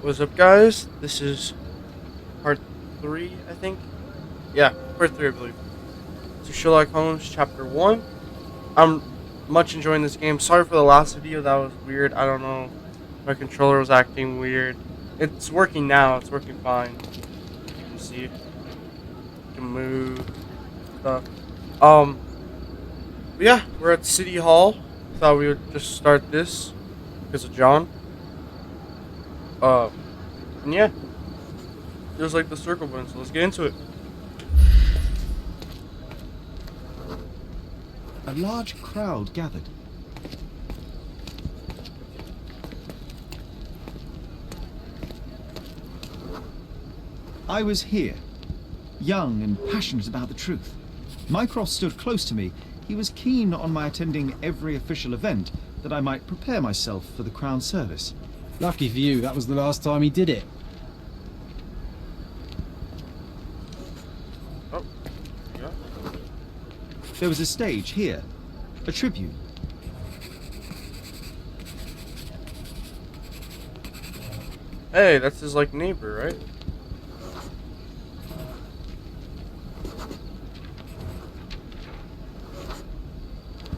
What's up, guys? This is part 3, I think. Yeah, part 3, I believe. So, Sherlock Holmes Chapter 1. I'm much enjoying this game. Sorry for the last video, that was weird. I don't know. My controller was acting weird. It's working now, it's working fine. You can see. You can move stuff. Um, but yeah, we're at City Hall. Thought we would just start this because of John. Uh, and yeah, there's like the circle button, so let's get into it. A large crowd gathered. I was here, young and passionate about the truth. Mycroft stood close to me. He was keen on my attending every official event, that I might prepare myself for the Crown service. Lucky for you, that was the last time he did it. Oh, yeah. There was a stage here, a tribune. Hey, that's his like neighbor, right?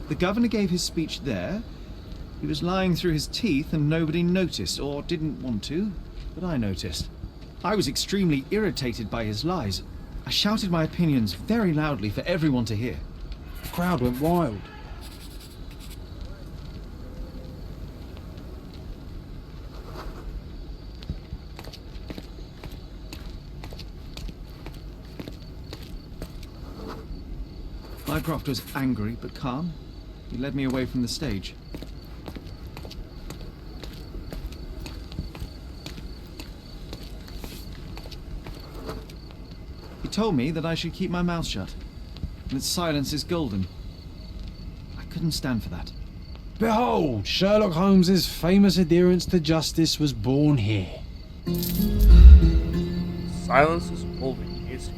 The governor gave his speech there. He was lying through his teeth and nobody noticed, or didn't want to, but I noticed. I was extremely irritated by his lies. I shouted my opinions very loudly for everyone to hear. The crowd went wild. Mycroft was angry but calm. He led me away from the stage. He told me that I should keep my mouth shut, and that silence is golden. I couldn't stand for that. Behold, Sherlock Holmes's famous adherence to justice was born here. Silence is golden, easy.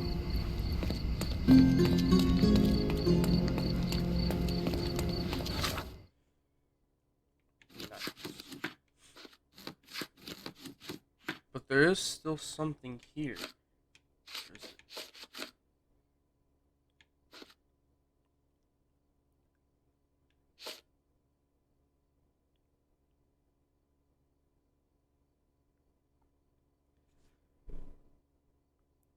Nice. But there is still something here. Where is it?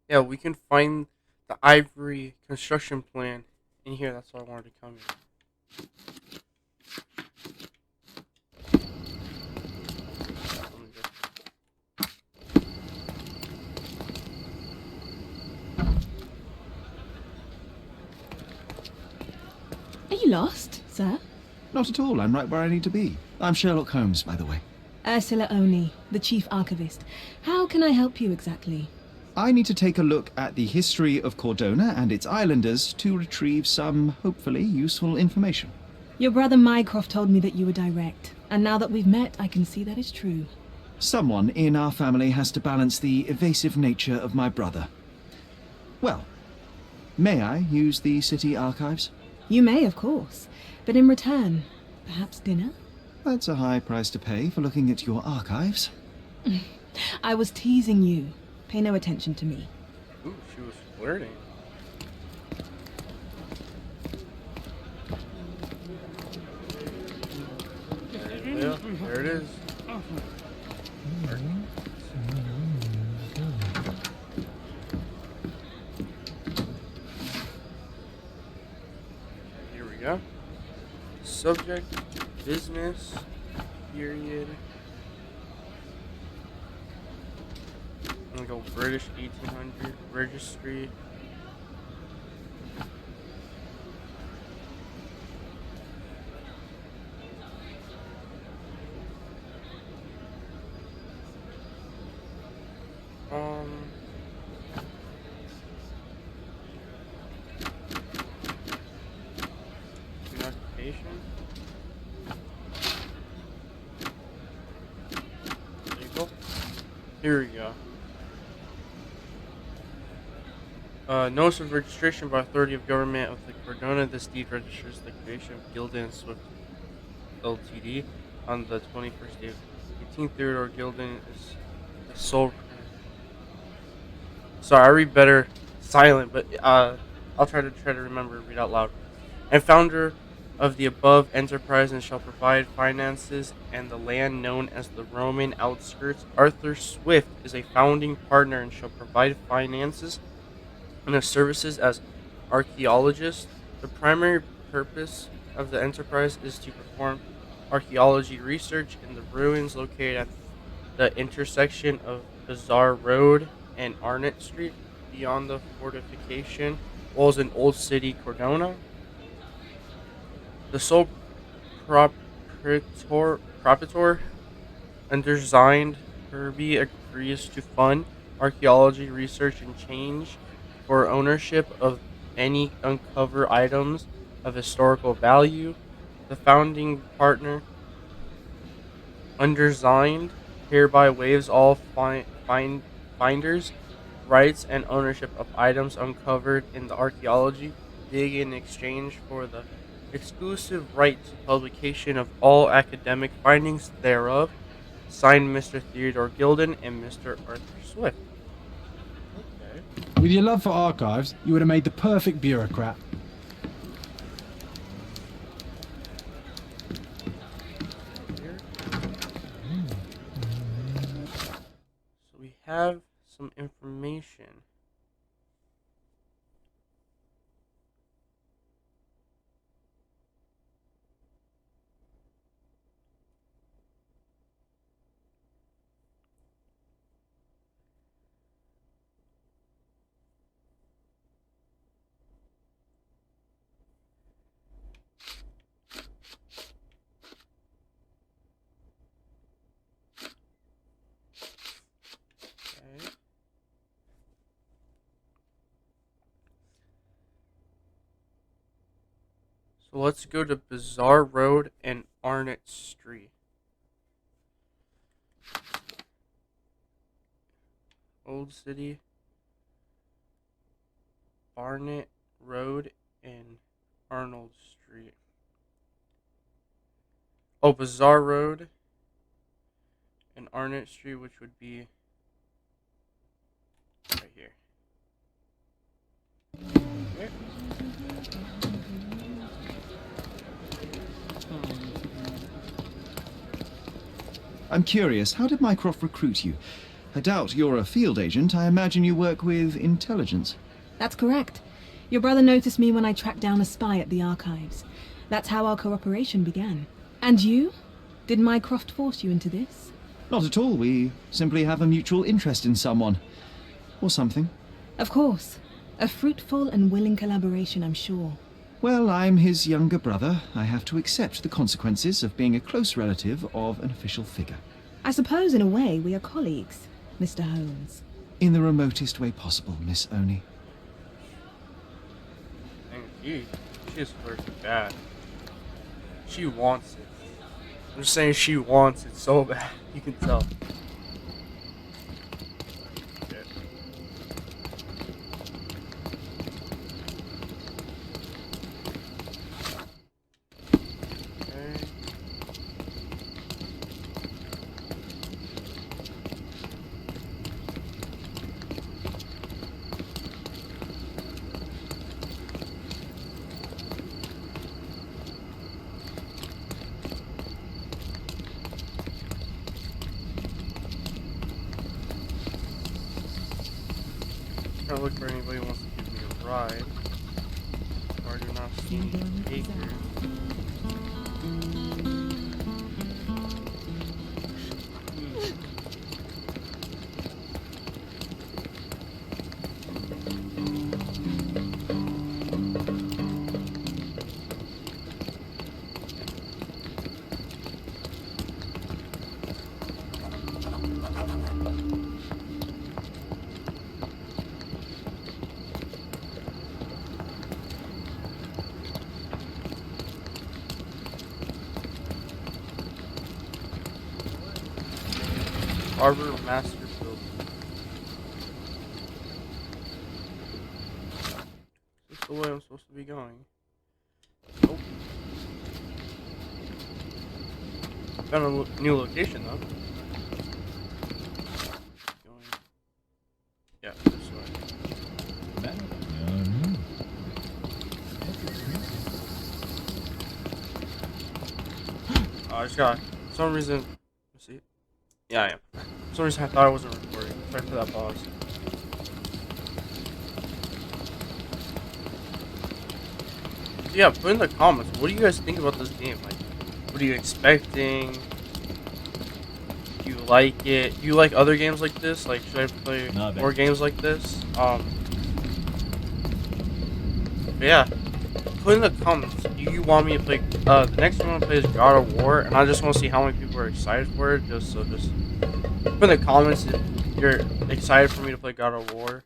Yeah, we can find the ivory construction plan in here. That's why I wanted to come here. Let me Are you lost, sir? Not at all. I'm right where I need to be. I'm Sherlock Holmes, by the way. Ursula Oni, the chief archivist. How can I help you exactly? I need to take a look at the history of Cordona and its islanders to retrieve some, hopefully, useful information. Your brother Mycroft told me that you were direct, and now that we've met, I can see that is true. Someone in our family has to balance the evasive nature of my brother. Well, may I use the city archives? You may, of course, but in return, perhaps dinner? That's a high price to pay for looking at your archives. I was teasing you. Pay no attention to me. Ooh, she was flirting. Yeah, there it is. Here we go. Subject, business, period. I'm gonna go British 1800 registry. Um, occupation. Legal. Here we go. Notice of registration by authority of government of the Cordona. This deed registers the creation of Gildan and Swift Ltd. on the 21st day of 18th. Theodore Gildan is The soul. Sorry, I read better silent, but I'll try to remember read out loud. And founder of the above enterprise and shall provide finances and the land known as the Roman outskirts. Arthur Swift is a founding partner and shall provide finances and his services as archaeologist. The primary purpose of the enterprise is to perform archaeology research in the ruins located at the intersection of Bazaar Road and Arnott Street beyond the fortification walls in Old City, Cordona. The sole proprietor undersigned Kirby agrees to fund archaeology research and change for ownership of any uncovered items of historical value. The founding partner undersigned hereby waives all finders' rights and ownership of items uncovered in the archaeology dig in exchange for the exclusive right to publication of all academic findings thereof. Signed, Mr. Theodore Gilden and Mr. Arthur Swift. Okay. With your love for archives, you would have made the perfect bureaucrat. Here. So we have some information. Okay. So let's go to Bazaar Road and Arnott Street. Old City, Barnett Road, and Arnold Street. Oh, Bazaar Road and Arnott Street, which would be right here. Okay. I'm curious, how did Mycroft recruit you? I doubt you're a field agent. I imagine you work with intelligence. That's correct. Your brother noticed me when I tracked down a spy at the archives. That's how our cooperation began. And you? Did Mycroft force you into this? Not at all. We simply have a mutual interest in someone. Or something. Of course. A fruitful and willing collaboration, I'm sure. Well, I'm his younger brother. I have to accept the consequences of being a close relative of an official figure. I suppose in a way we are colleagues, Mr. Holmes. In the remotest way possible, Miss Oni. Dang, she is flirting bad. She wants it. I'm just saying she wants it so bad. You can tell. Okay. Okay. Trying to look for anybody who wants to give me a ride. Or I do not see any takers. Arbor Master Building. Is this the way I'm supposed to be going? Nope. Found a new location though. just got for some reason. Let's see. Yeah, I am. For some reason I thought I wasn't recording. Sorry for that pause. Yeah, put in the comments. What do you guys think about this game? Like, what are you expecting? Do you like it? Do you like other games like this? Like, should I play more games like this? But yeah, put in the comments. Do you want me to play? The next one I want to play is God of War, and I just want to see how many people are excited for it. Just put in the comments if you're excited for me to play God of War,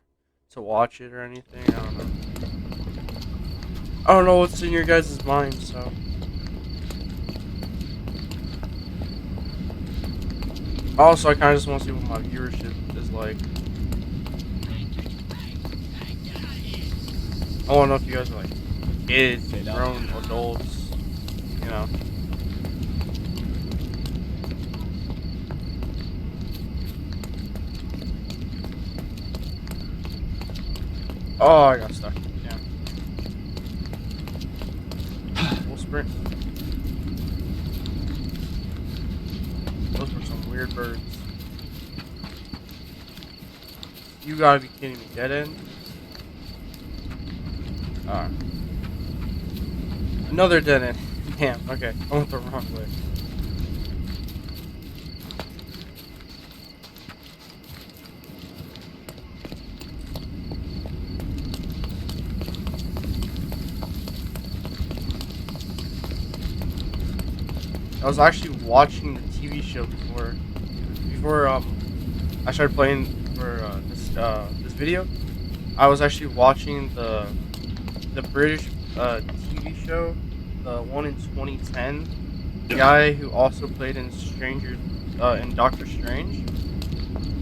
to watch it or anything. I don't know. I don't know what's in your guys' mind, so. Also, I kind of just want to see what my viewership is like. I want to know if you guys are like kids, grown adults, you know. Oh, I got stuck. Yeah. Full sprint. Those were some weird birds. You gotta be kidding me. Dead end? Alright. Another dead end. Damn, okay. I went the wrong way. I was actually watching the TV show before I started playing for this video. I was actually watching the British TV show, the one in 2010. The guy who also played in in Doctor Strange.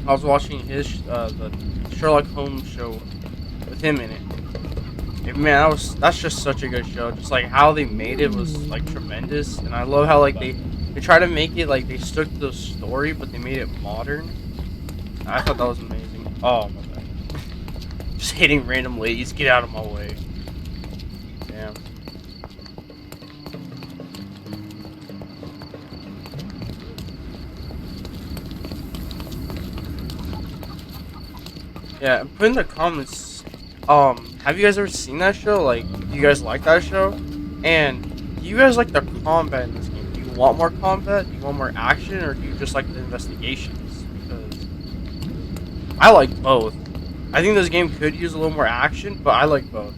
I was watching his the Sherlock Holmes show with him in it. Man, that's just such a good show. Just like how they made it was like tremendous, and I love how like they try to make it like they stuck to the story, but they made it modern. I thought that was amazing. Oh my god! Just hitting random ladies, get out of my way. Damn. Yeah, and put in the comments. Have you guys ever seen that show? Like, do you guys like that show? And do you guys like the combat in this game? Do you want more combat? Do you want more action? Or do you just like the investigations? Because I like both. I think this game could use a little more action, but I like both.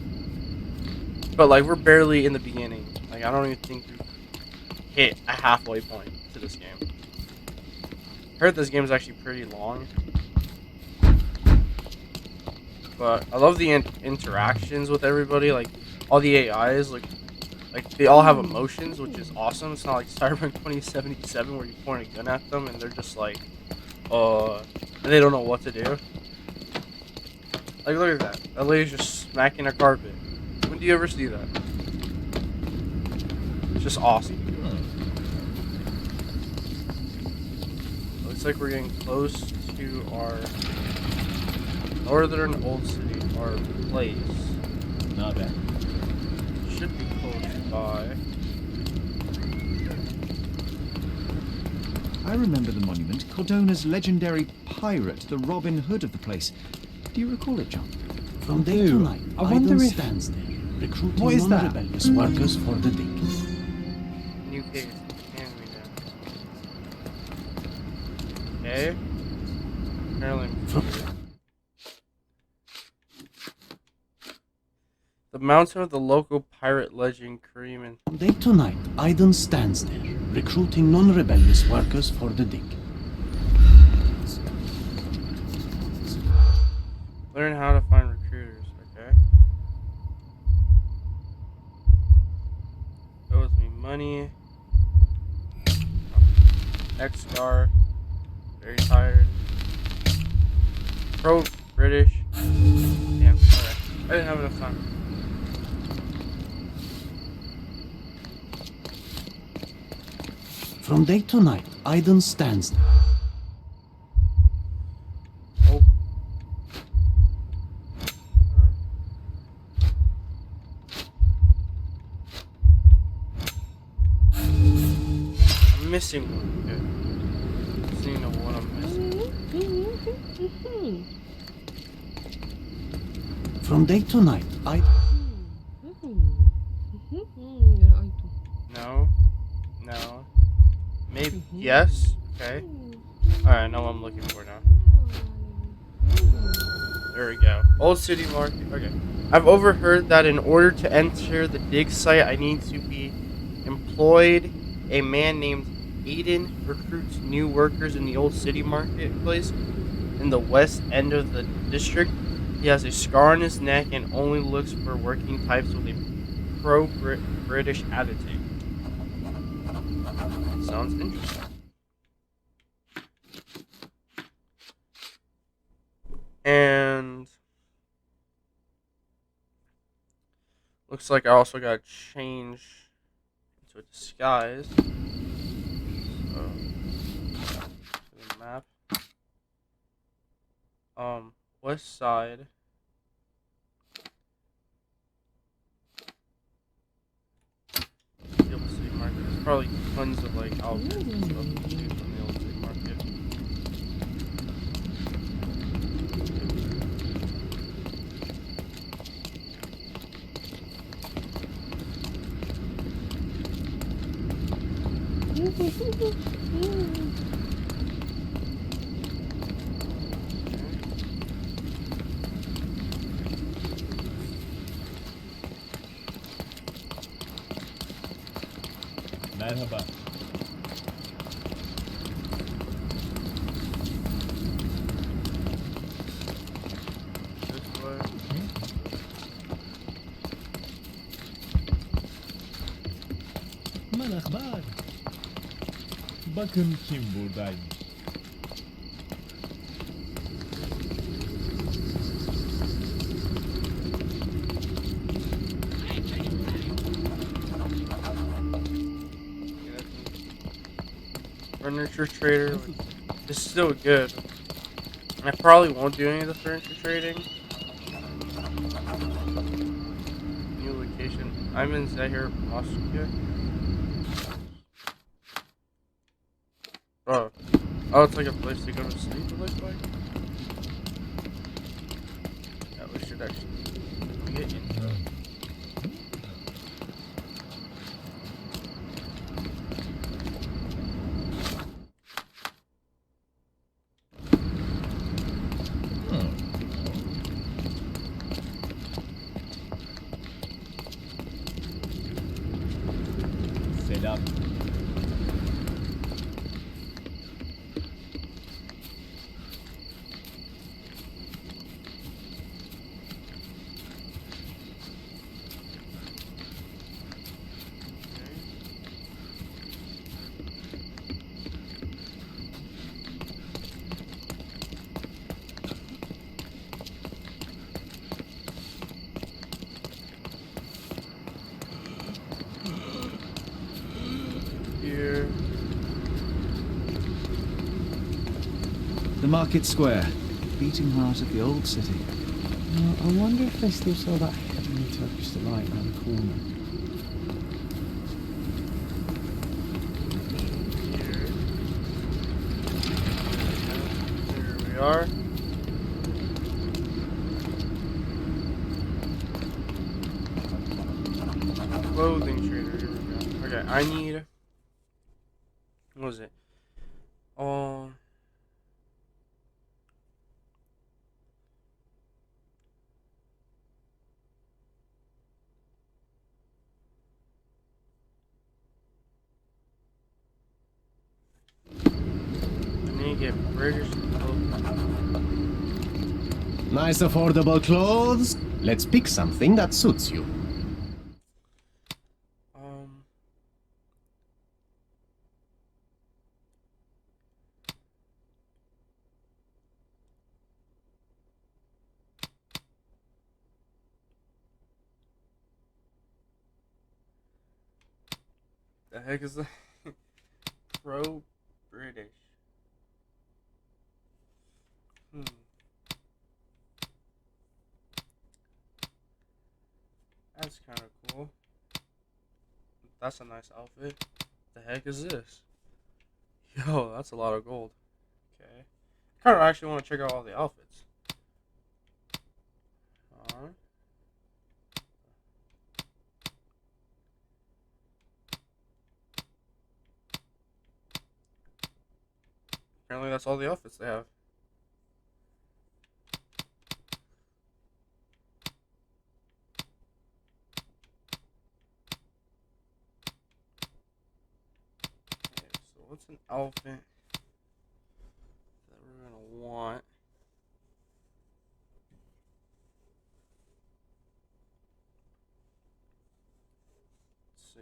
But, like, we're barely in the beginning. Like, I don't even think we've hit a halfway point to this game. I heard this game is actually pretty long. But I love the interactions with everybody, like all the AIs, like they all have emotions, which is awesome. It's not like Cyberpunk 2077 where you point a gun at them and they're just like, and they don't know what to do. Like, look at that. That lady's just smacking a carpet. When do you ever see that? It's just awesome. Looks like we're getting close to our northern old city, our place. Not bad. Should be close by. I remember the monument, Cordona's legendary pirate, the Robin Hood of the place. Do you recall it, John? From day to night, I wonder if... stands there, recruiting What is that? non-rebellious workers for the dig. New case. Hand me down. Okay. Apparently. The mountain of the local pirate legend Kareem and From day to night, Aiden stands there, recruiting non-rebellious workers for the dig. learn how to find recruiters, okay? Owes me money. X-Star. Very tired. Pro British. Damn, alright. I didn't have enough time. From day to night, Aiden stands there. Oh. I'm missing one. Okay. Just need to know what I'm missing. From day to night, I... No. No. Maybe. Yes. Okay. Alright, I know what I'm looking for now. There we go. Old City Market. Okay. I've overheard that in order to enter the dig site, I need to be employed. A man named Aiden recruits new workers in the Old City Marketplace in the west end of the district. He has a scar on his neck and only looks for working types with a pro-British attitude. Sounds interesting. And looks like I also got to change into a disguise. So, the map. West side. The Old City Market. There's probably tons of like outfits and stuff to choose from the Old City Market. Merhaba. This way. Merhaba. Bakın kim buradaymış. Furniture trader. This is still good. I probably won't do any of the furniture trading. New location. I'm in Zahir, Moscow. Oh. Oh, it's like a place to go to sleep, it looks like. Yeah, we should actually get into it. Selam. Here. The market square, beating heart of the old city. I wonder if they still sell that heavenly Turkish delight around the corner. Here we are. Clothing trader. Here we go. Okay, I need. What was it? I need to get British clothing. Nice affordable clothes. Let's pick something that suits you. The heck is that? Pro-British. That's kind of cool. That's a nice outfit. The heck is this? Yo, that's a lot of gold. Okay. I kind of actually want to check out all the outfits. Alright. Apparently that's all the outfits they have. Okay, so what's an outfit that we're gonna want? Let's see.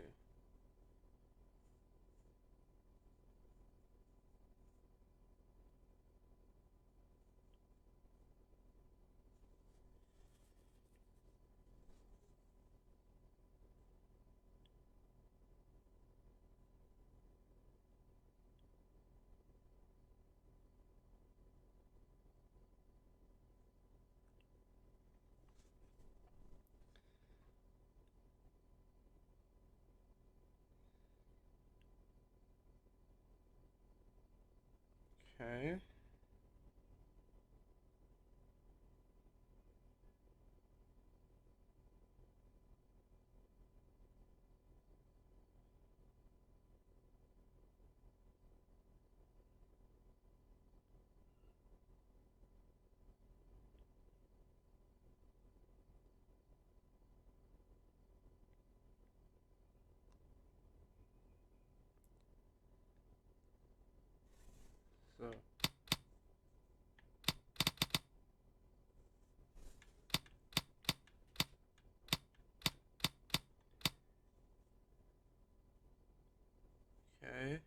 Okay. So okay.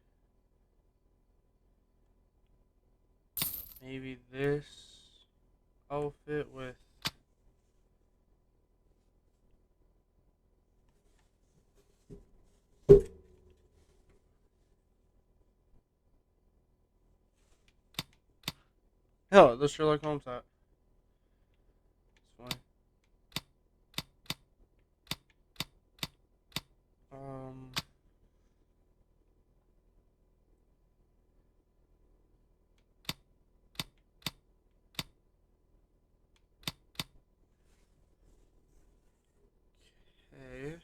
Maybe this outfit with hell, the Sherlock Holmes hat. It's fine. Um okay.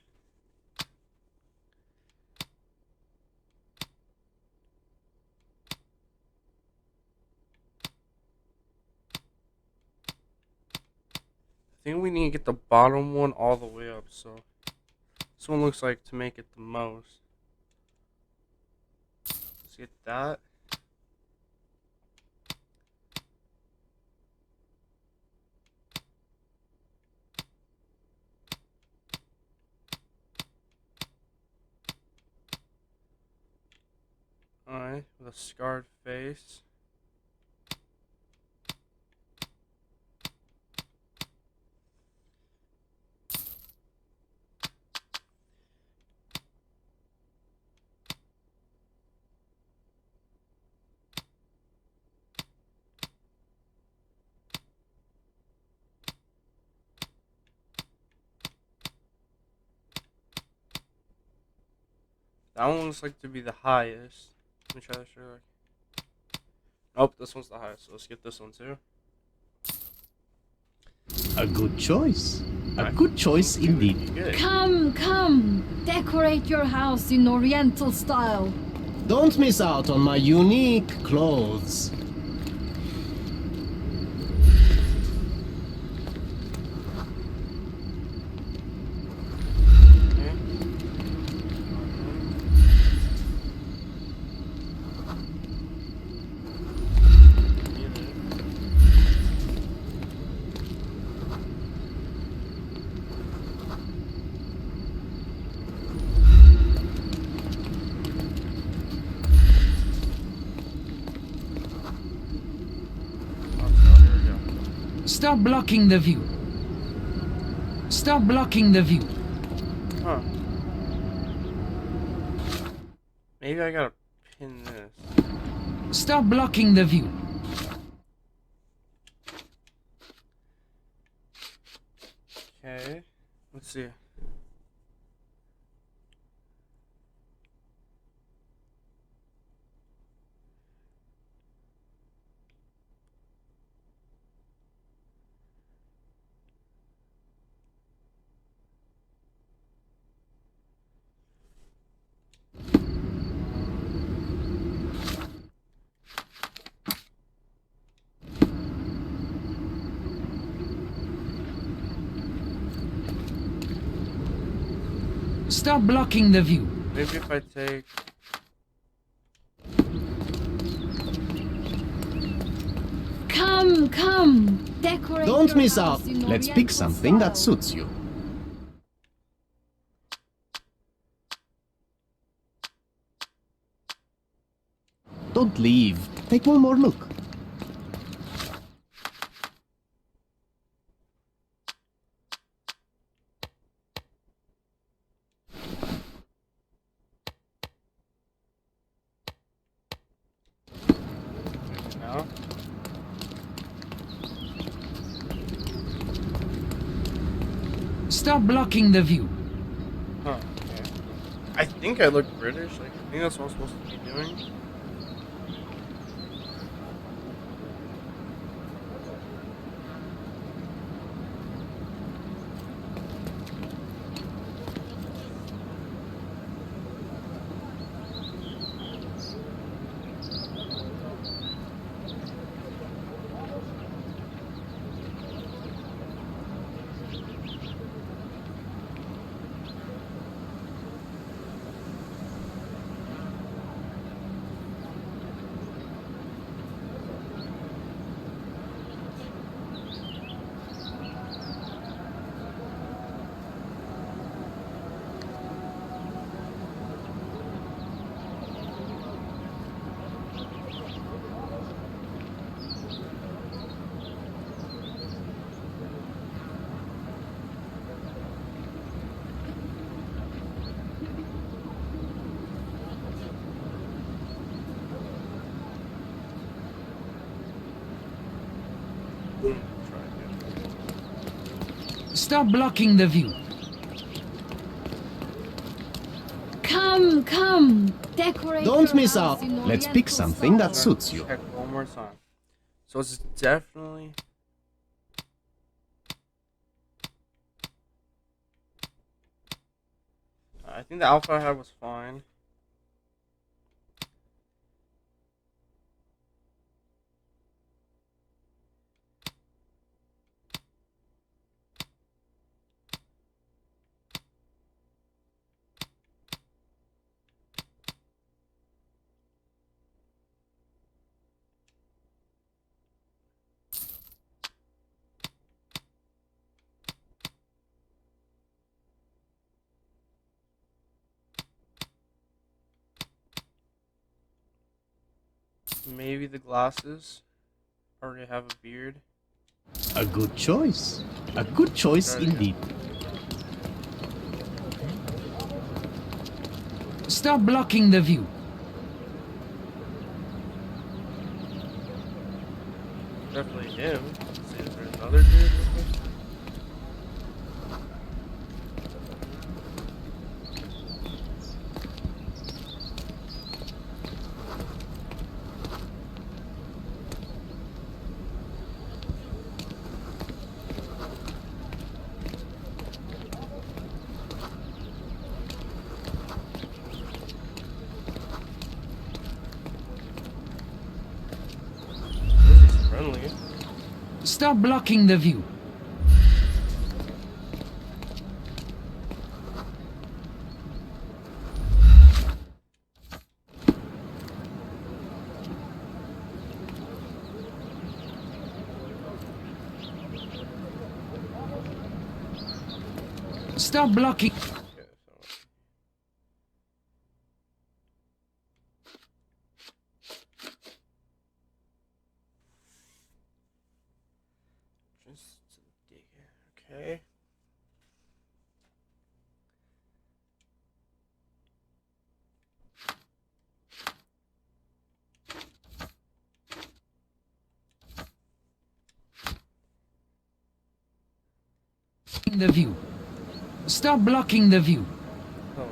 I think we need to get the bottom one all the way up, so this one looks like to make it the most. Let's get that. Alright, with a scarred face. That one looks like to be the highest. Let me try that Sherlock. Nope, this one's the highest, so let's get this one too. A good choice. A Alright. good choice indeed. Good. Come, come! Decorate your house in Oriental style. Don't miss out on my unique clothes. Okay. Stop blocking the view. Stop blocking the view. Huh. Maybe I gotta pin this. Stop blocking the view. Okay. Let's see. Stop blocking the view. Maybe if I take... Come, come. Decorate Don't your miss house out. in Let's pick Oriental something that style. suits you. Don't leave. Take one more look. No? Stop blocking the view. Huh, okay. I think I look British. Like, I think that's what I'm supposed to be doing. Stop blocking the view. Come, come. Decorate Don't your miss house out. in Let's pick Oriental something that style. suits you. Check one more time. So it's definitely... I think the alpha I had was fine. Maybe the glasses. Already have a beard. A good choice. A good choice Try it again. indeed. Stop blocking the view. Definitely him. Let's see if there's another dude with me. This is friendly. Stop blocking the view. Stop blocking. Okay, so just dig it. Okay. The view. Stop blocking the view. Oh,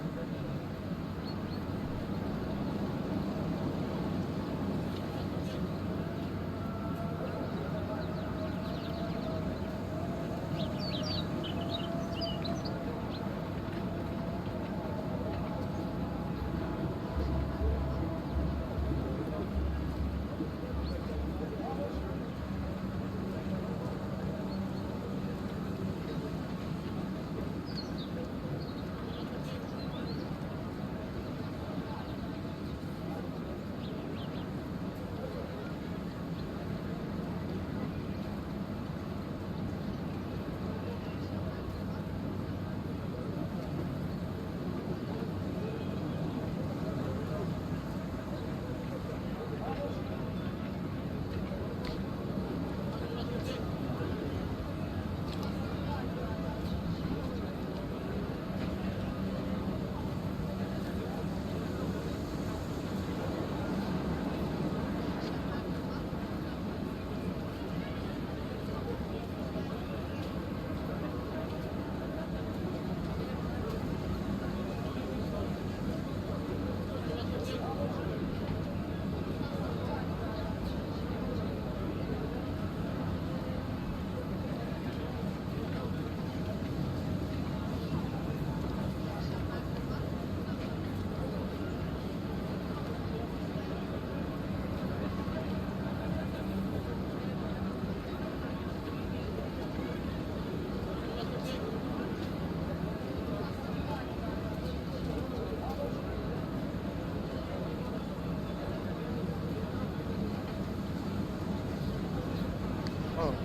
Oh.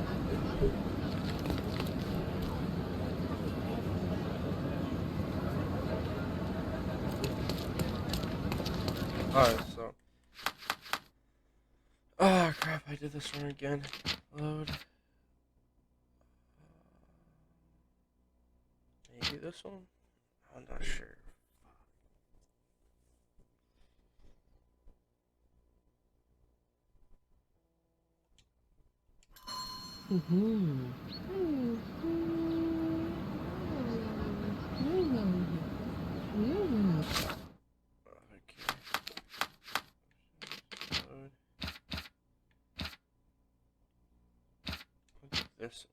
Alright, so. Oh crap, I did this one again. Load. Maybe this one? I'm not sure. Okay. Load. Look at this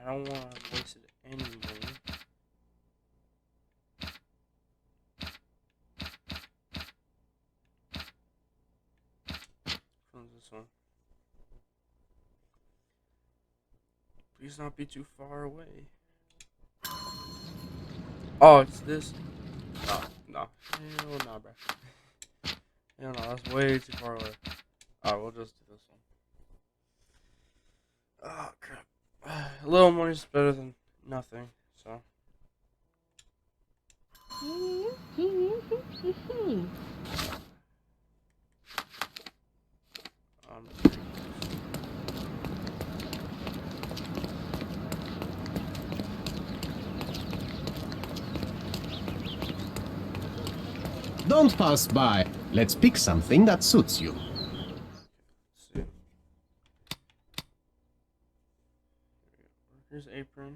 I don't want to waste any money. From this one. Please not be too far away. Oh, it's this. No, no. Hell no, bro. Hell no, that's way too far away. Alright, we'll just do this one. Oh, crap. A little money's better than nothing, so. Don't pass by. Let's pick something that suits you. Let's see. Worker's apron.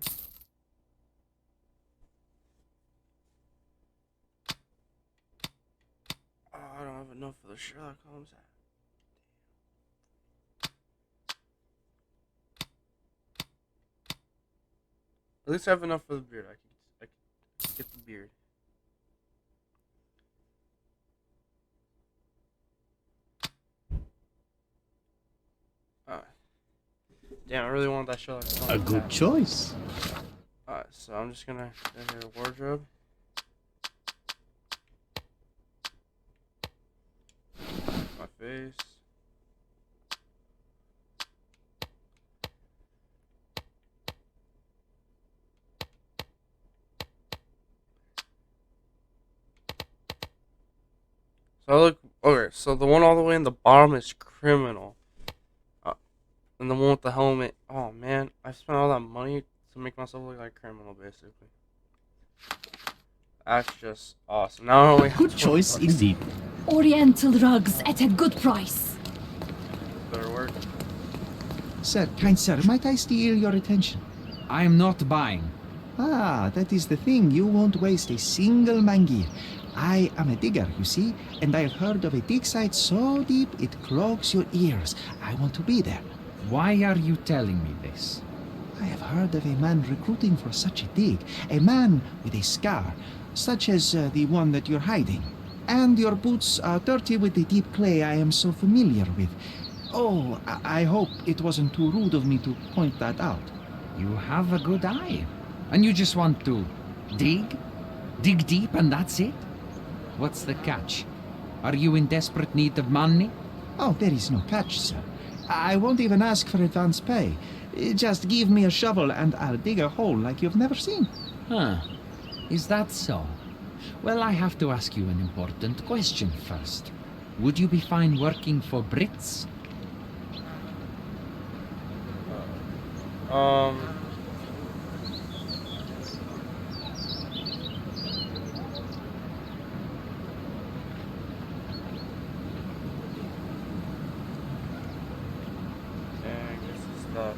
Oh, I don't have enough for the Sherlock Holmes hat. At least I have enough for the beard. I can get the beard. Damn, I really want that Sherlock Holmes A good hat. choice. Alright, so I'm just gonna go here, wardrobe. My face. So I look, okay, so the one all the way in the bottom is criminal. And the one with the helmet, oh man, I spent all that money to make myself look like a criminal, basically. That's just awesome. Now I only have Good 20 choice bucks. indeed. Oriental rugs at a good price. Better work. Sir, kind sir, might I steal your attention? I am not buying. Ah, that is the thing. You won't waste a single mangi. I am a digger, you see, and I have heard of a dig site so deep it clogs your ears. I want to be there. Why are you telling me this? I have heard of a man recruiting for such a dig. A man with a scar, such as the one that you're hiding. And your boots are dirty with the deep clay I am so familiar with. Oh, I hope it wasn't too rude of me to point that out. You have a good eye. And you just want to dig? Dig deep and that's it? What's the catch? Are you in desperate need of money? Oh, there is no catch, sir. I won't even ask for advance pay. Just give me a shovel and I'll dig a hole like you've never seen. Huh. Is that so? Well, I have to ask you an important question first. Would you be fine working for Brits? I guess it's the...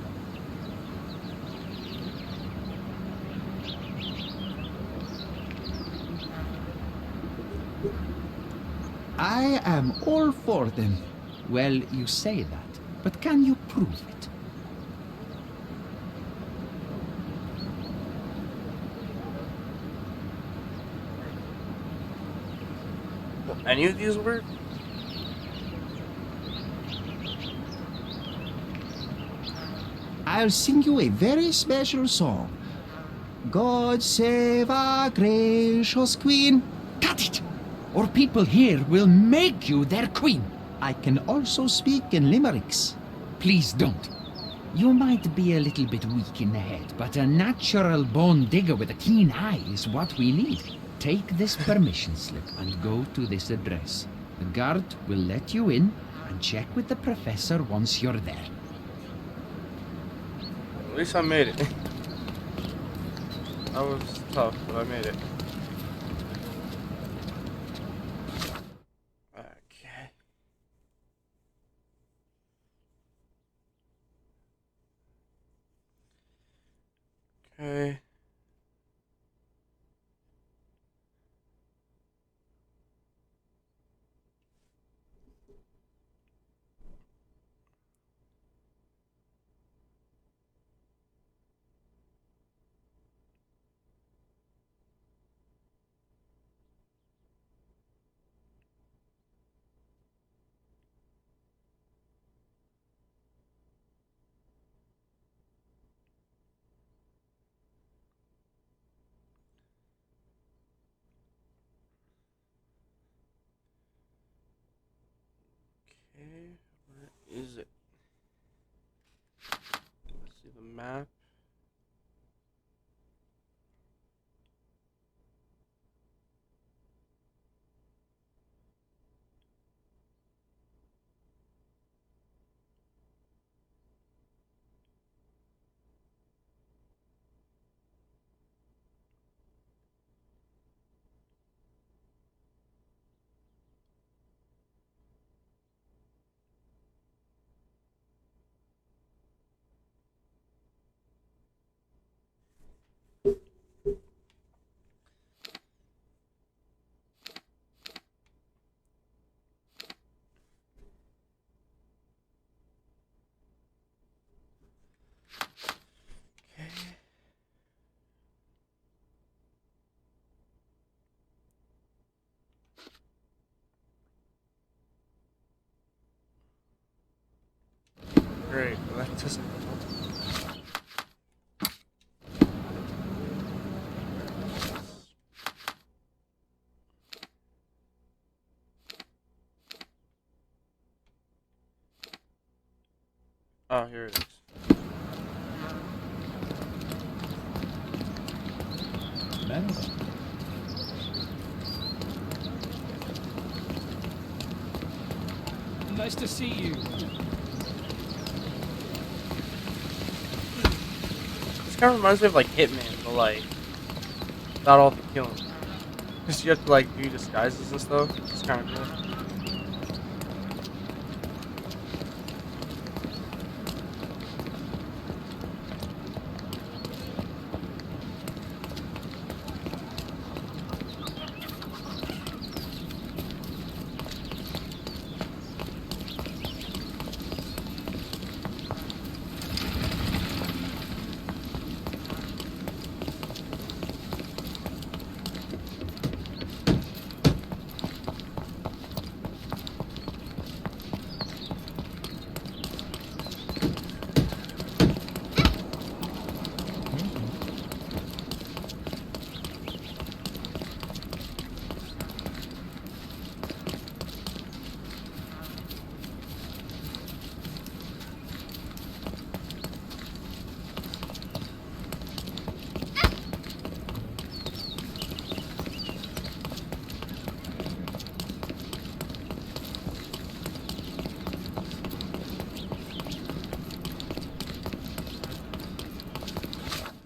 I am all for them. Well, you say that, but can you prove it? Will any of these work? I'll sing you a very special song. God save our gracious queen. Cut it! Or people here will make you their queen. I can also speak in limericks. Please don't. You might be a little bit weak in the head, but a natural bone digger with a keen eye is what we need. Take this permission slip and go to this address. The guard will let you in and check with the professor once you're there. At least I made it. That was tough, but I made it. Okay. Okay. Okay, where is it? Let's see the map. Great, well, that doesn't help. Oh, here it is. Merhaba. Nice to see you. This kind of reminds me of like Hitman, but like without all the killing. Because you have to like do disguises and stuff. It's kind of cool.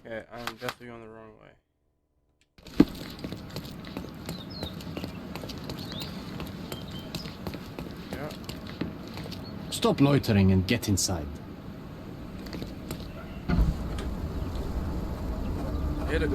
Okay, I'm definitely going the wrong way. Yeah. Stop loitering and get inside. Hit it.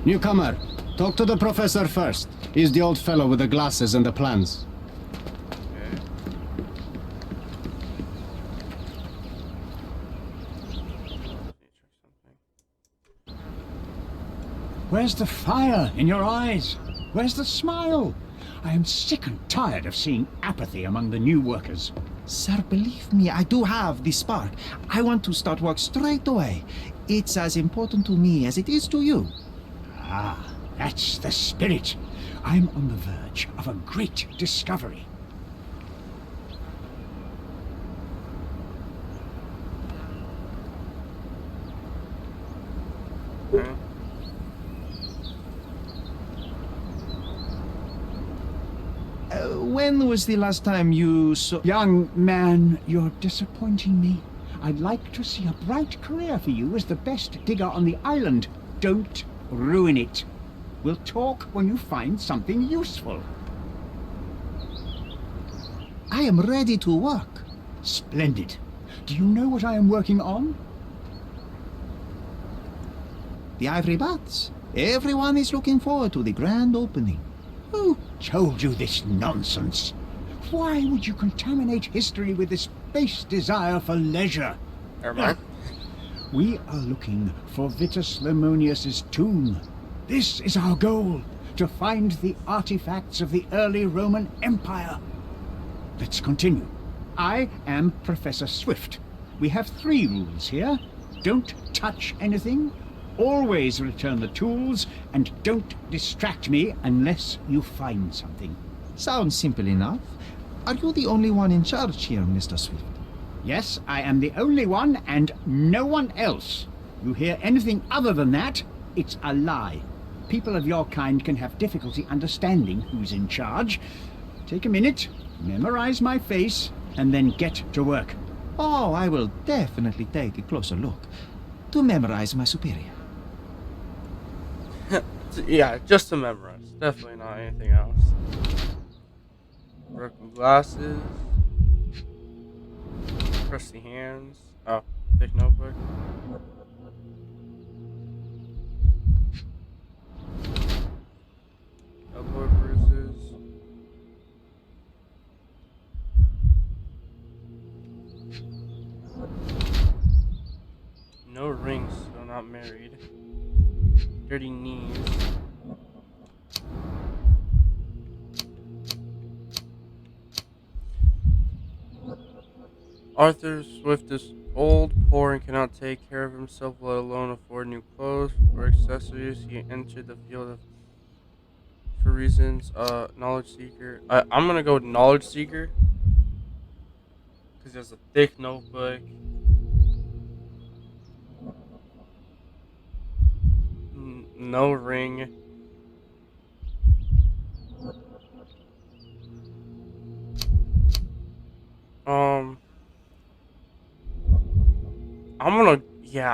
Newcomer, talk to the professor first. He's the old fellow with the glasses and the plans. Okay. Where's the fire in your eyes? Where's the smile? I am sick and tired of seeing apathy among the new workers. Sir, believe me, I do have the spark. I want to start work straight away. It's as important to me as it is to you. Ah, that's the spirit. I'm on the verge of a great discovery. Okay. When was the last time you saw... Young man, you're disappointing me. I'd like to see a bright career for you as the best digger on the island. Don't ruin it. We'll talk when you find something useful. I am ready to work. Splendid. Do you know what I am working on? The ivory baths. Everyone is looking forward to the grand opening. Who told you this nonsense? Why would you contaminate history with this base desire for leisure? Never mind. We are looking for Vitus Lemonius's tomb. This is our goal, to find the artifacts of the early Roman Empire. Let's continue. I am Professor Swift. We have 3 rules here. Don't touch anything, always return the tools, and don't distract me unless you find something. Sounds simple enough. Are you the only one in charge here, Mr. Swift? Yes, I am the only one and no one else. You hear anything other than that, it's a lie. People of your kind can have difficulty understanding who's in charge. Take a minute, memorize my face, and then get to work. Oh, I will definitely take a closer look to memorize my superior. Yeah, just to memorize. Definitely not anything else. Broken glasses. Crusty hands. Oh, thick notebook. Elbow bruises. No rings, so not married. Dirty knees. Arthur Swift is old, poor, and cannot take care of himself, let alone afford new clothes or accessories. He entered the field of for reasons, knowledge seeker. I'm gonna go with knowledge seeker because he has a thick notebook. No ring.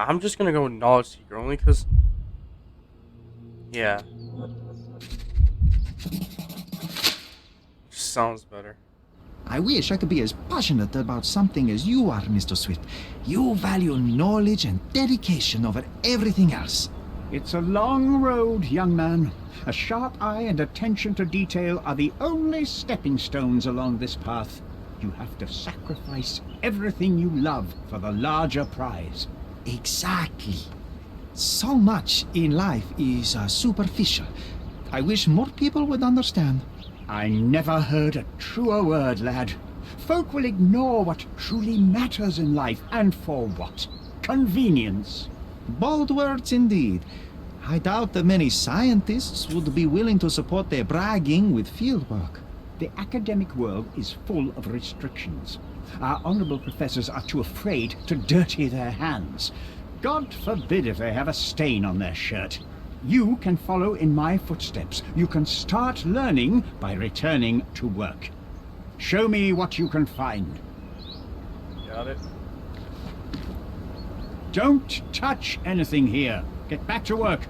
I'm just gonna go with knowledge seeker only because, yeah, sounds better. I wish I could be as passionate about something as you are, Mr. Swift. You value knowledge and dedication over everything else. It's a long road, young man. A sharp eye and attention to detail are the only stepping stones along this path. You have to sacrifice everything you love for the larger prize. Exactly. So much in life is superficial. I wish more people would understand. I never heard a truer word, lad. Folk will ignore what truly matters in life, and for what? Convenience. Bold words indeed. I doubt that many scientists would be willing to support their bragging with fieldwork. The academic world is full of restrictions. Our honorable professors are too afraid to dirty their hands. God forbid if they have a stain on their shirt. You can follow in my footsteps. You can start learning by returning to work. Show me what you can find. Got it. Don't touch anything here. Get back to work.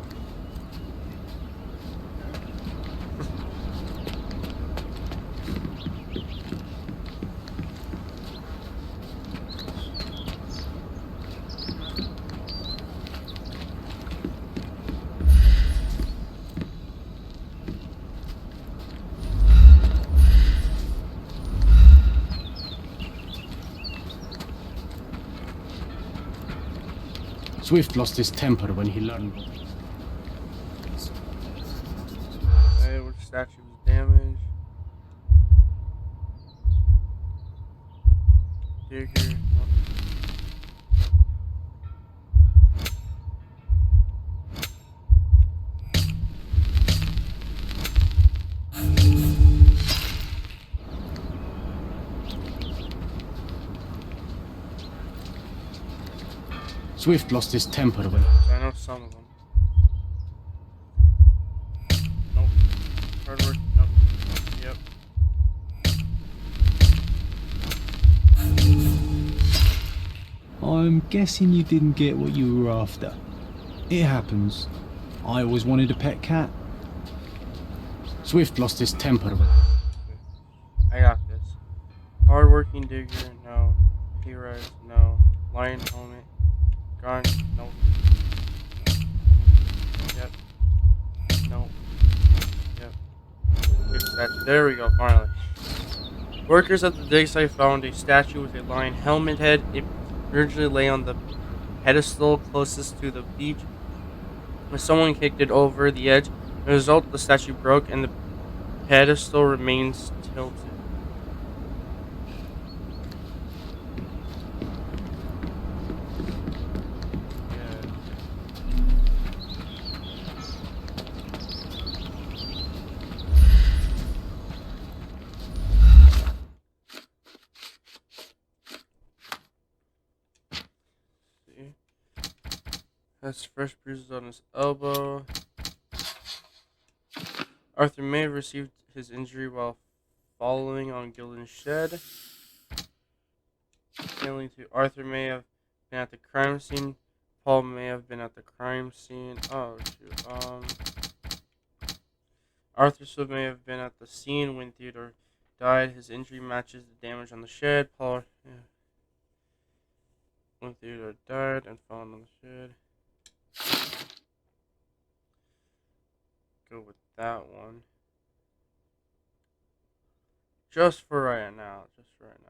Swift lost his temper when he learned. statue was damaged. Digger. Swift lost his temper when. I know some of them. Nope. Hard work. Nope. Yep. I'm guessing you didn't get what you were after. It happens. I always wanted a pet cat. Swift lost his temper when. I got this. Hardworking digger, no. P-rise, no. Lion helmet. Garn, nope. Yep. Nope. Yep. Good statue. There we go, finally. Workers at the dig site found a statue with a lion helmet head. It originally lay on the pedestal closest to the beach. When someone kicked it over the edge, as a result, the statue broke and the pedestal remains tilted. Has fresh bruises on his elbow. Arthur may have received his injury while following on Gilden's shed. Failing to Arthur may have been at the crime scene. Paul may have been at the crime scene. Oh shoot. Arthur Swift may have been at the scene when Theodore died. His injury matches the damage on the shed. Paul, when Theodore died and fell on the shed. Go with that one. Just for right now. Just for right now.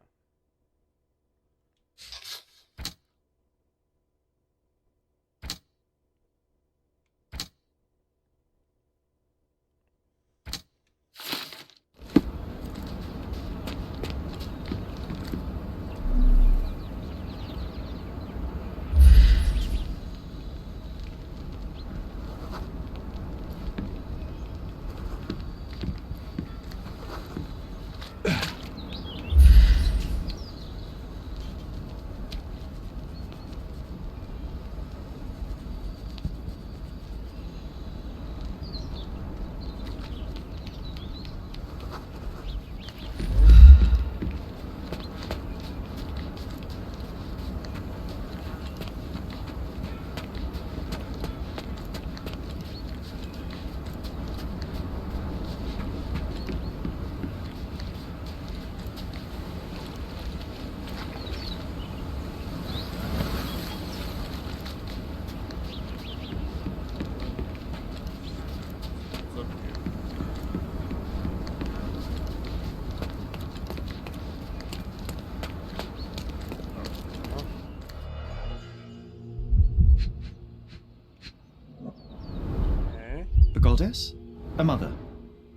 Goddess? A mother?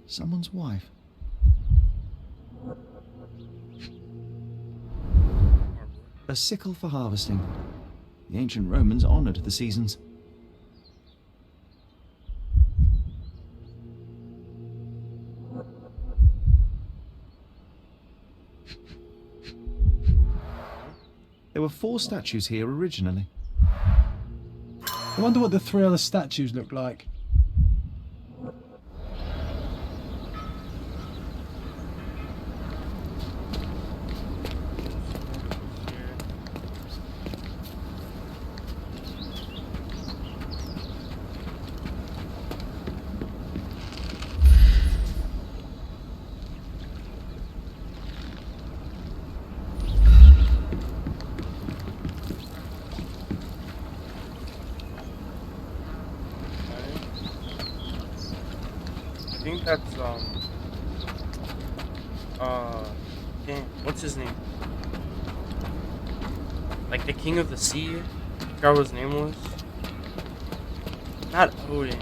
Someone's wife? A sickle for harvesting. The ancient Romans honoured the seasons. There were 4 statues here originally. I wonder what the 3 other statues look like. I think that's damn, what's his name? Like the King of the Sea? I forgot what his name was. Not Odin.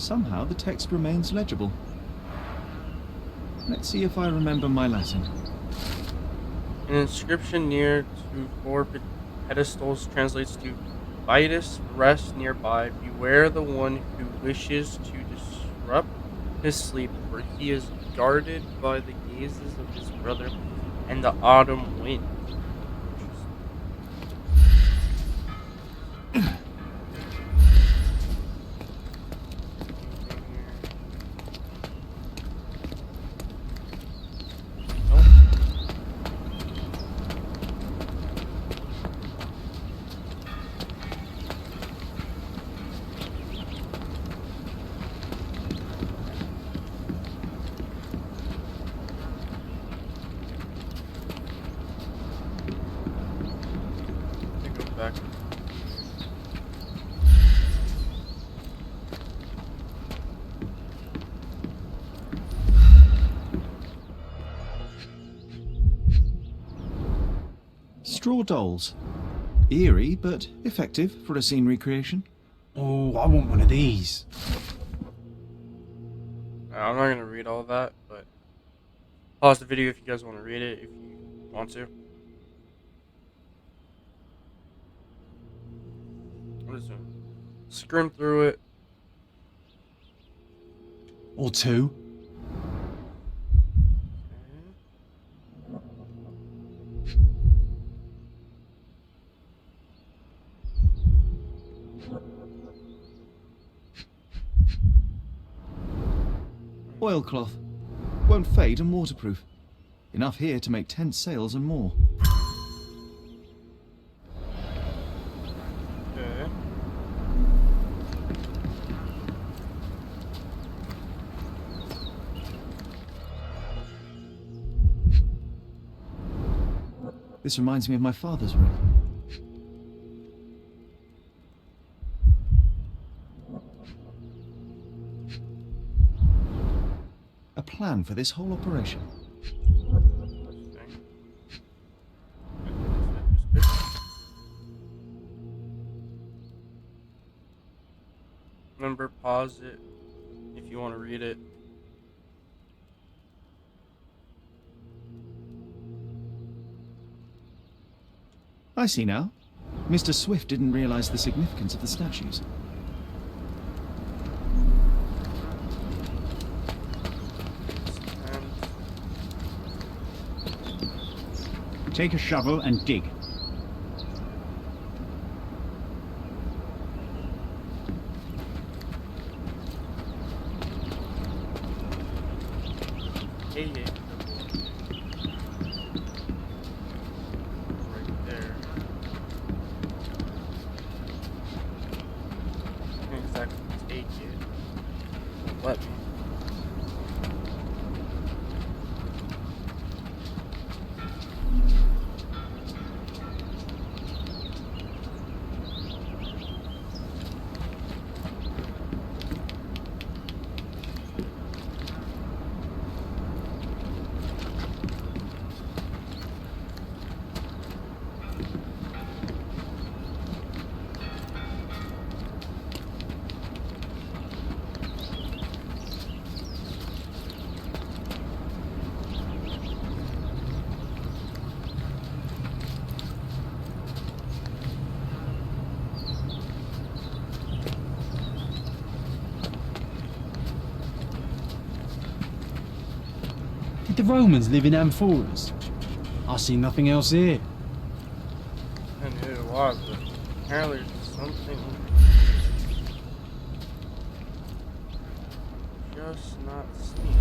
somehow the text remains legible. Let's see if I remember my Latin. An inscription near to four pedestals translates to Vitus, rest nearby. Beware the one who wishes to disrupt his sleep, for he is guarded by the gazes of his brother and the autumn wind. Back. Straw dolls. Eerie, but effective for a scene recreation. Oh, I want one of these. I'm not gonna read all of that, but pause the video if you guys want to read it. If you want to. I'm just gonna skim through it. Or two. Oilcloth. Won't fade and waterproof. Enough here to make 10 sails and more. Okay. This reminds me of my father's room. A plan for this whole operation. Remember, pause it if you want to read it. I see now. Mr. Swift didn't realize the significance of the statues. Take a shovel and dig. Hey, hey. Right there. Can't exactly take it. Won't let me. Did the Romans live in amphoras? I see nothing else here. I knew it was, but apparently there's something just not seeing.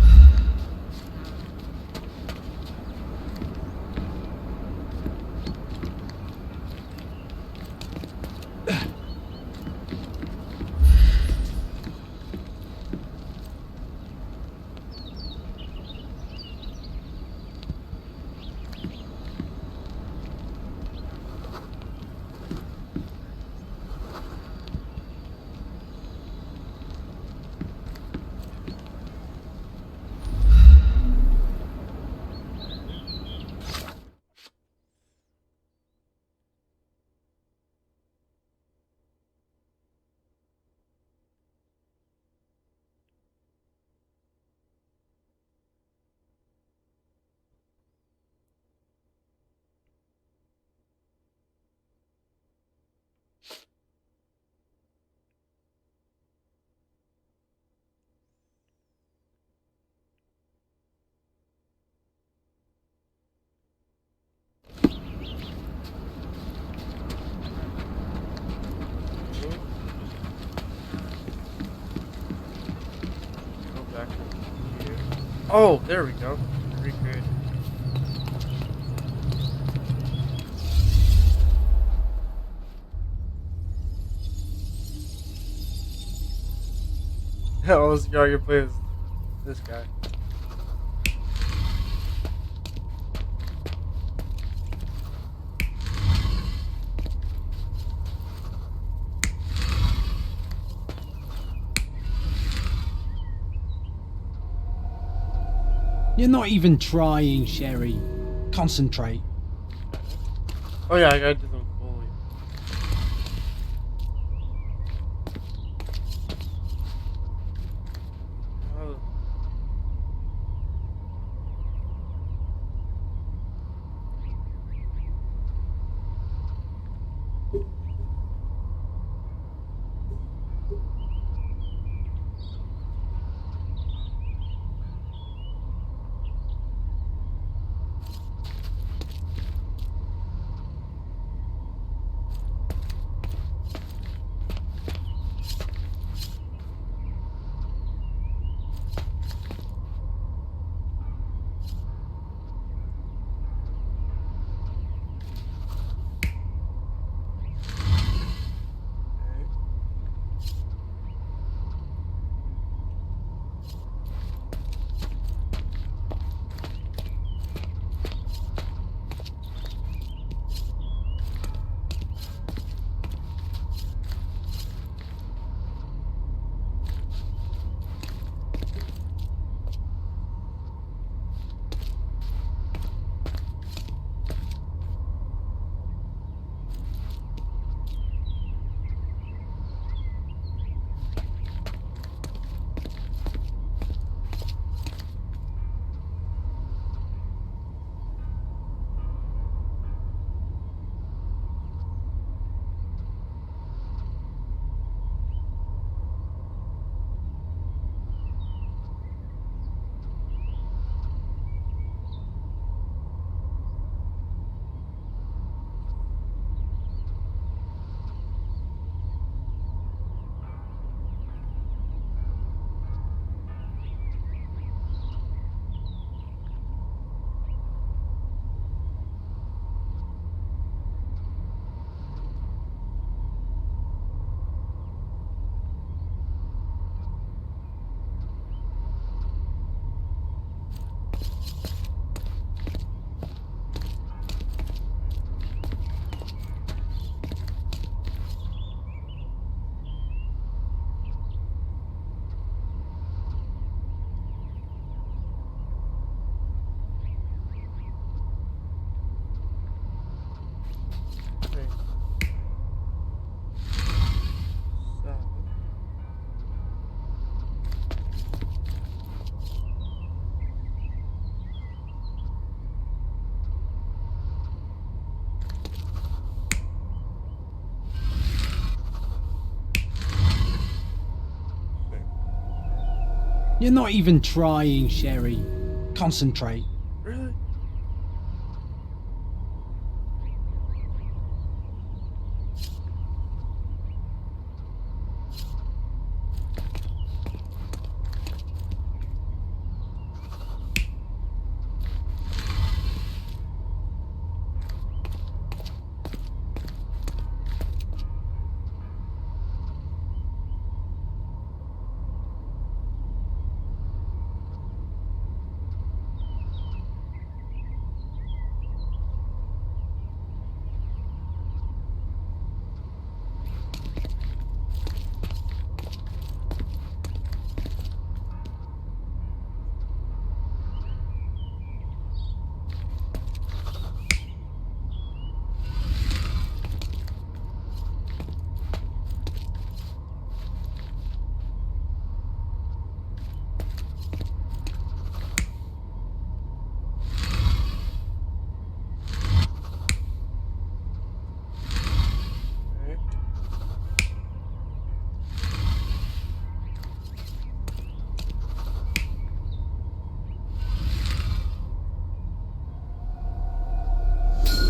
Oh, there we go. Recreate. Oh, this guy can play as this guy. You're not even trying, Sherry. Concentrate. Oh yeah, I gotta do them fully. Oh. You're not even trying, Sherry. Concentrate. Really?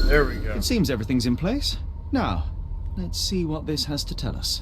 There we go. It seems everything's in place. Now, let's see what this has to tell us.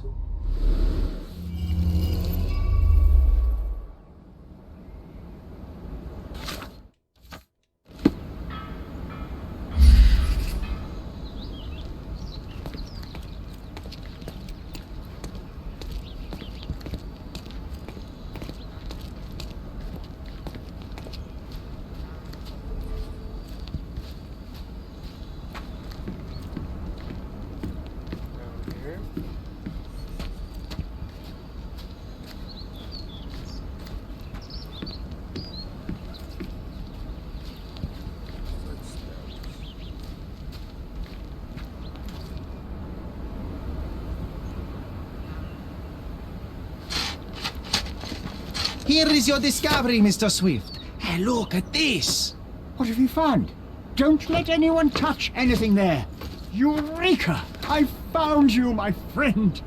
Here is your discovery, Mr. Swift. Hey, look at this. What have you found? Don't let anyone touch anything there. Eureka! I found you, my friend.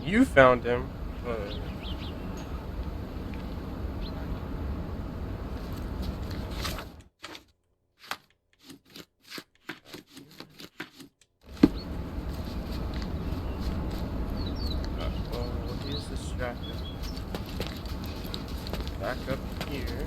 You found him. He's distracted. Back up here.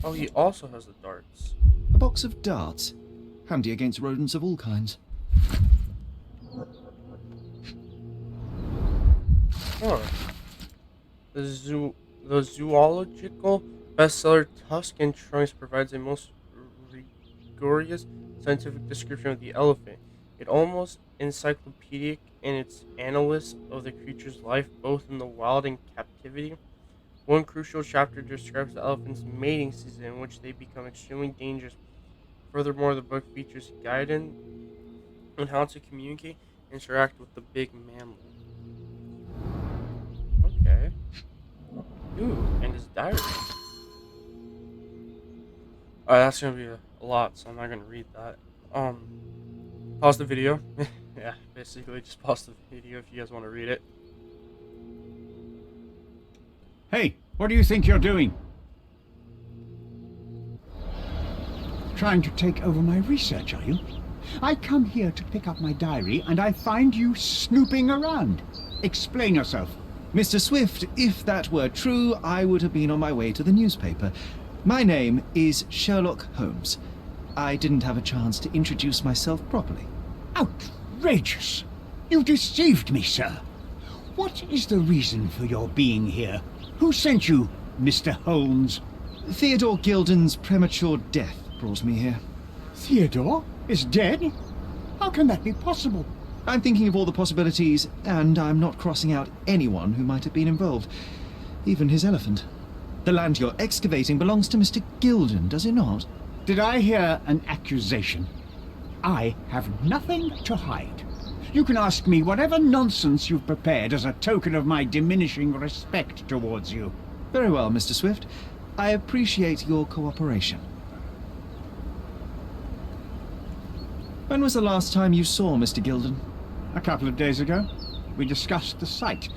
Oh, he also has the darts. A box of darts. Handy against rodents of all kinds. Huh. The zoological bestseller Tusk and Trunks provides a most rigorous scientific description of the elephant. It almost encyclopedic in its analysis of the creature's life, both in the wild and captivity. One crucial chapter describes the elephant's mating season, in which they become extremely dangerous. Furthermore, the book features guidance on how to communicate and interact with the big mammal. Okay. Ooh, and his diary. Alright, that's gonna be a lot, so I'm not gonna read that. Pause the video. Yeah, basically just pause the video if you guys want to read it. Hey, what do you think you're doing? Trying to take over my research, are you? I come here to pick up my diary, and I find you snooping around. Explain yourself. Mr. Swift, if that were true, I would have been on my way to the newspaper. My name is Sherlock Holmes. I didn't have a chance to introduce myself properly. Outrageous! You deceived me, sir. What is the reason for your being here? Who sent you, Mr. Holmes? Theodore Gilden's premature death brought me here. Theodore is dead? How can that be possible? I'm thinking of all the possibilities, and I'm not crossing out anyone who might have been involved. Even his elephant. The land you're excavating belongs to Mr. Gilden, does it not? Did I hear an accusation? I have nothing to hide. You can ask me whatever nonsense you've prepared as a token of my diminishing respect towards you. Very well, Mr. Swift. I appreciate your cooperation. When was the last time you saw Mr. Gilden? A couple of days ago, we discussed the site.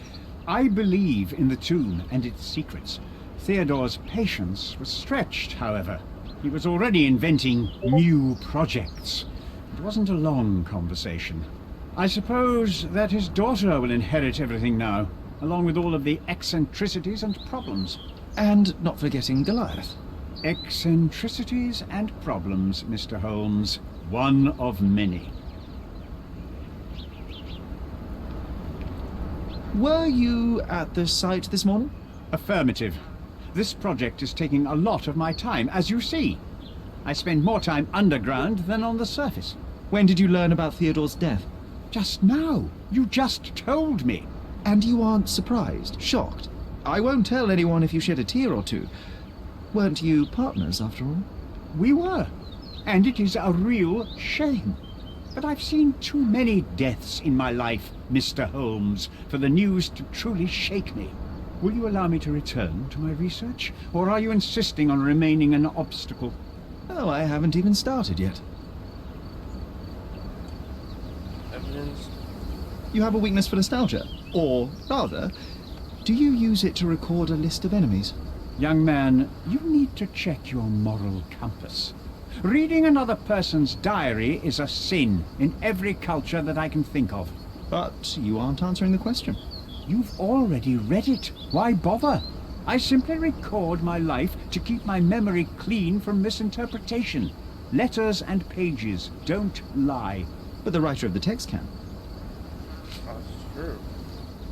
I believe in the tomb and its secrets. Theodore's patience was stretched, however. He was already inventing new projects. It wasn't a long conversation. I suppose that his daughter will inherit everything now, along with all of the eccentricities and problems. And not forgetting Goliath. Eccentricities and problems, Mr. Holmes. One of many. Were you at the site this morning? Affirmative. This project is taking a lot of my time, as you see. I spend more time underground than on the surface. When did you learn about Theodore's death? Just now. You just told me. And you aren't surprised, shocked? I won't tell anyone if you shed a tear or two. Weren't you partners, after all? We were. And it is a real shame. But I've seen too many deaths in my life, Mr. Holmes, for the news to truly shake me. Will you allow me to return to my research? Or are you insisting on remaining an obstacle? Oh, I haven't even started yet. Evidence. You have a weakness for nostalgia. Or, rather, do you use it to record a list of enemies? Young man, you need to check your moral compass. Reading another person's diary is a sin in every culture that I can think of. But you aren't answering the question. You've already read it. Why bother? I simply record my life to keep my memory clean from misinterpretation. Letters and pages don't lie. But the writer of the text can. That's true.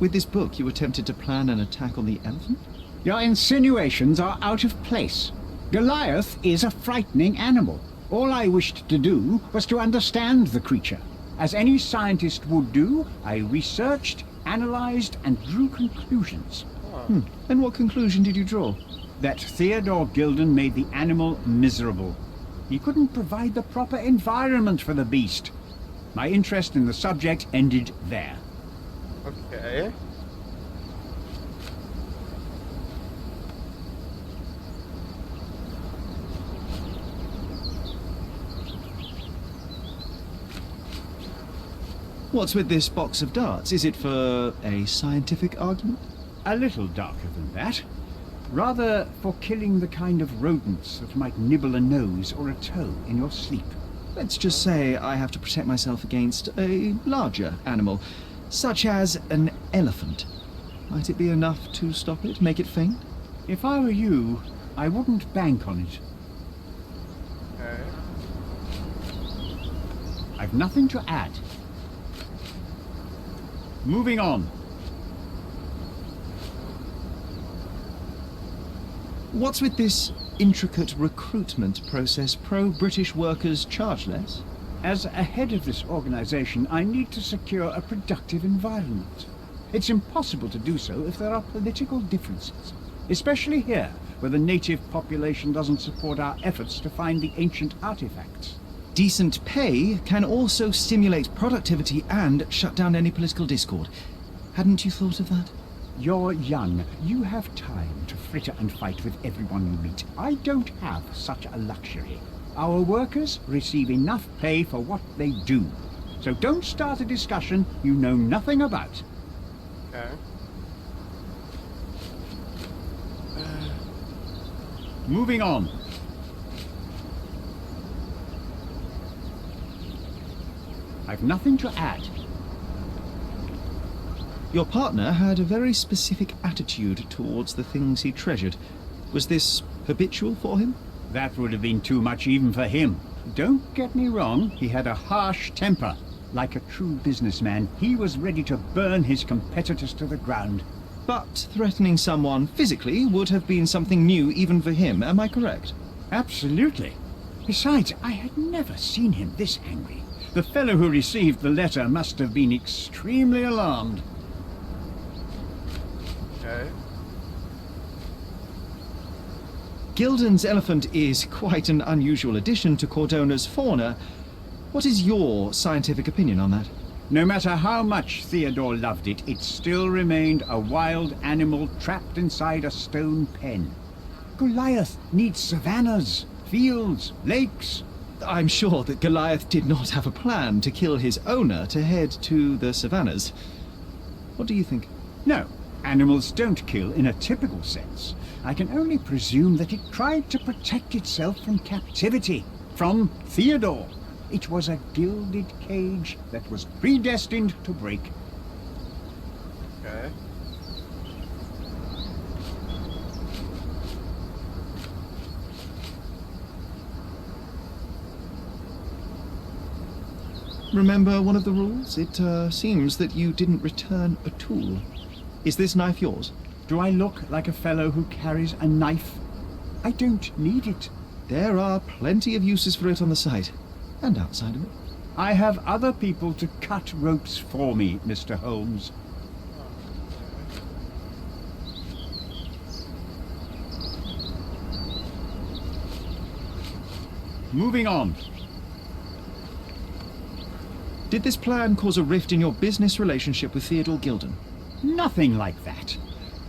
With this book, you attempted to plan an attack on the elephant? Your insinuations are out of place. Goliath is a frightening animal. All I wished to do was to understand the creature. As any scientist would do, I researched, analyzed, and drew conclusions. And what conclusion did you draw? That Theodore Gilden made the animal miserable. He couldn't provide the proper environment for the beast. My interest in the subject ended there. Okay. What's with this box of darts? Is it for a scientific argument? A little darker than that. Rather for killing the kind of rodents that might nibble a nose or a toe in your sleep. Let's just say I have to protect myself against a larger animal, such as an elephant. Might it be enough to stop it, make it faint? If I were you, I wouldn't bank on it. Okay. I've nothing to add. Moving on. What's with this intricate recruitment process? Pro-British workers charge less? As a head of this organization, I need to secure a productive environment. It's impossible to do so if there are political differences, especially here, where the native population doesn't support our efforts to find the ancient artifacts. Decent pay can also stimulate productivity and shut down any political discord. Hadn't you thought of that? You're young. You have time to fritter and fight with everyone you meet. I don't have such a luxury. Our workers receive enough pay for what they do. So don't start a discussion you know nothing about. Okay. Moving on. I've nothing to add. Your partner had a very specific attitude towards the things he treasured. Was this habitual for him? That would have been too much even for him. Don't get me wrong, he had a harsh temper. Like a true businessman, he was ready to burn his competitors to the ground. But threatening someone physically would have been something new even for him, am I correct? Absolutely. Besides, I had never seen him this angry. The fellow who received the letter must have been extremely alarmed. Okay. Gilden's elephant is quite an unusual addition to Cordona's fauna. What is your scientific opinion on that? No matter how much Theodore loved it, it still remained a wild animal trapped inside a stone pen. Goliath needs savannas, fields, lakes. I'm sure that Goliath did not have a plan to kill his owner to head to the savannas. What do you think? No, animals don't kill in a typical sense. I can only presume that it tried to protect itself from captivity, from Theodore. It was a gilded cage that was predestined to break. Okay. Remember one of the rules? It seems that you didn't return a tool. Is this knife yours? Do I look like a fellow who carries a knife? I don't need it. There are plenty of uses for it on the site, and outside of it. I have other people to cut ropes for me, Mr. Holmes. Moving on. Did this plan cause a rift in your business relationship with Theodore Gilden? Nothing like that.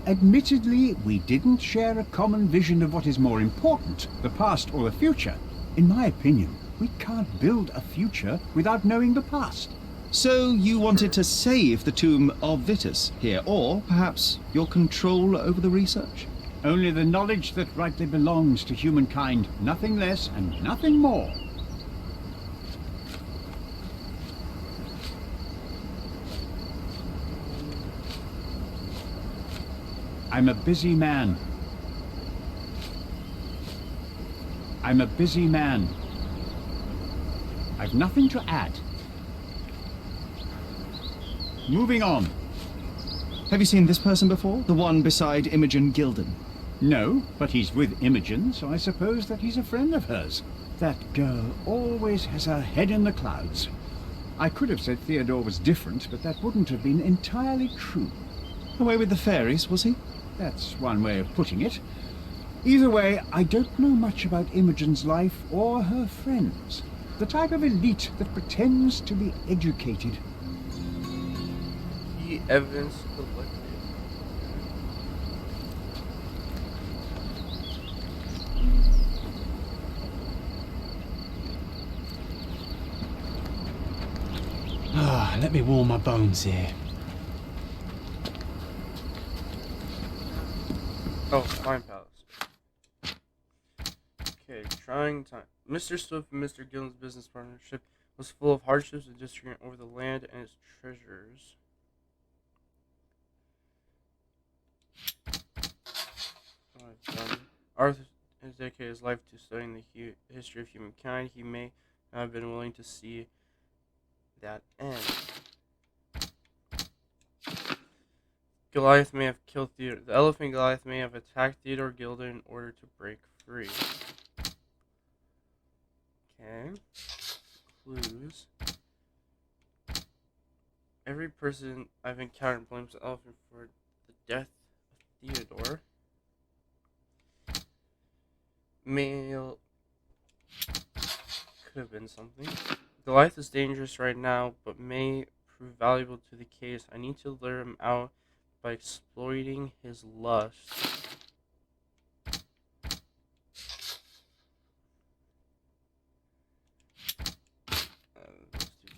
Admittedly, we didn't share a common vision of what is more important, the past or the future. In my opinion, we can't build a future without knowing the past. So you wanted to save the tomb of Vitus here, or perhaps your control over the research? Only the knowledge that rightly belongs to humankind, nothing less and nothing more. I'm a busy man. I'm a busy man. I've nothing to add. Moving on. Have you seen this person before? The one beside Imogen Gilden? No, but he's with Imogen, so I suppose that he's a friend of hers. That girl always has her head in the clouds. I could have said Theodore was different, but that wouldn't have been entirely true. Away with the fairies, was he? That's one way of putting it. Either way, I don't know much about Imogen's life or her friends. The type of elite that pretends to be educated. Key evidence collected. Ah, let me warm my bones here. Oh, Fine Palace. Okay, trying time. Mr. Swift and Mr. Gillen's business partnership was full of hardships and disagreement over the land and its treasures. Oh, I've done. Arthur has dedicated his life to studying the history of humankind. He may not have been willing to see that end. Goliath may have killed Theodore. The elephant Goliath may have attacked Theodore Gilda in order to break free. Okay. Clues. Every person I've encountered blames the elephant for the death of Theodore. Male could have been something. Goliath is dangerous right now, but may prove valuable to the case. I need to lure him out by exploiting his lust. Let's do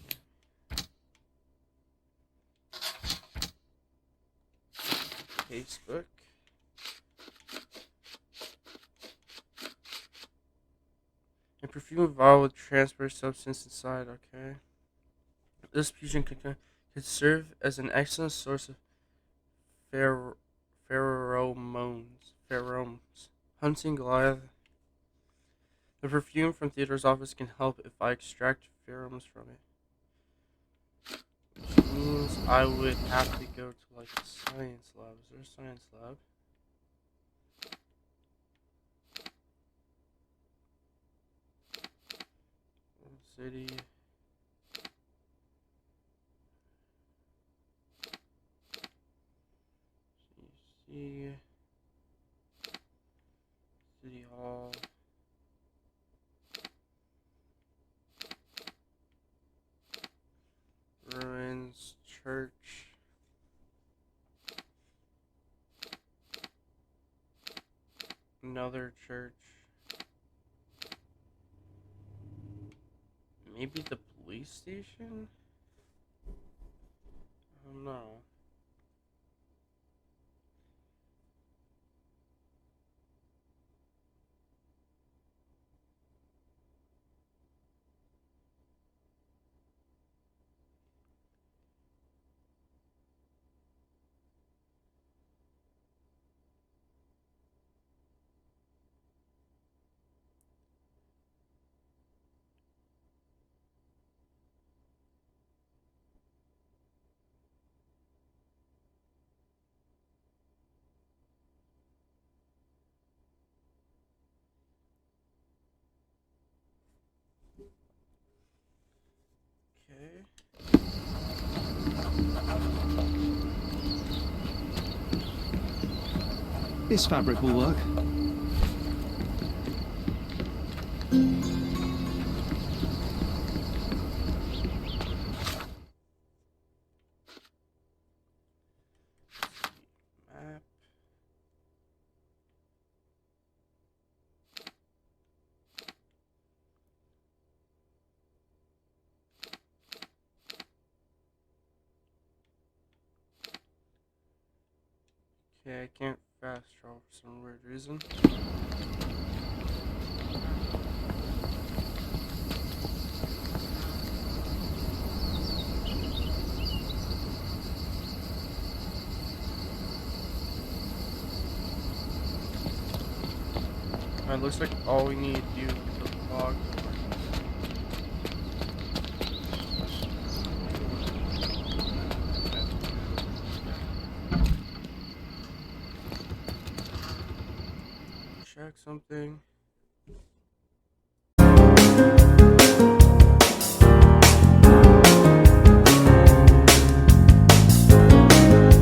Facebook. A perfume vial with transfer substance inside. Okay. This fusion could serve as an excellent source of pheromones. Hunting Goliath. The perfume from Theodore's office can help if I extract pheromones from it. Which means I would have to go to like a science lab. Is there a science lab? City. CC. City Hall. Ruins. Church. Another church. Maybe the police station? I don't know. Okay. This fabric will work. Map. Okay, I can't fast travel for some weird reason. Alright, looks like all we need to do is the fog. Check something.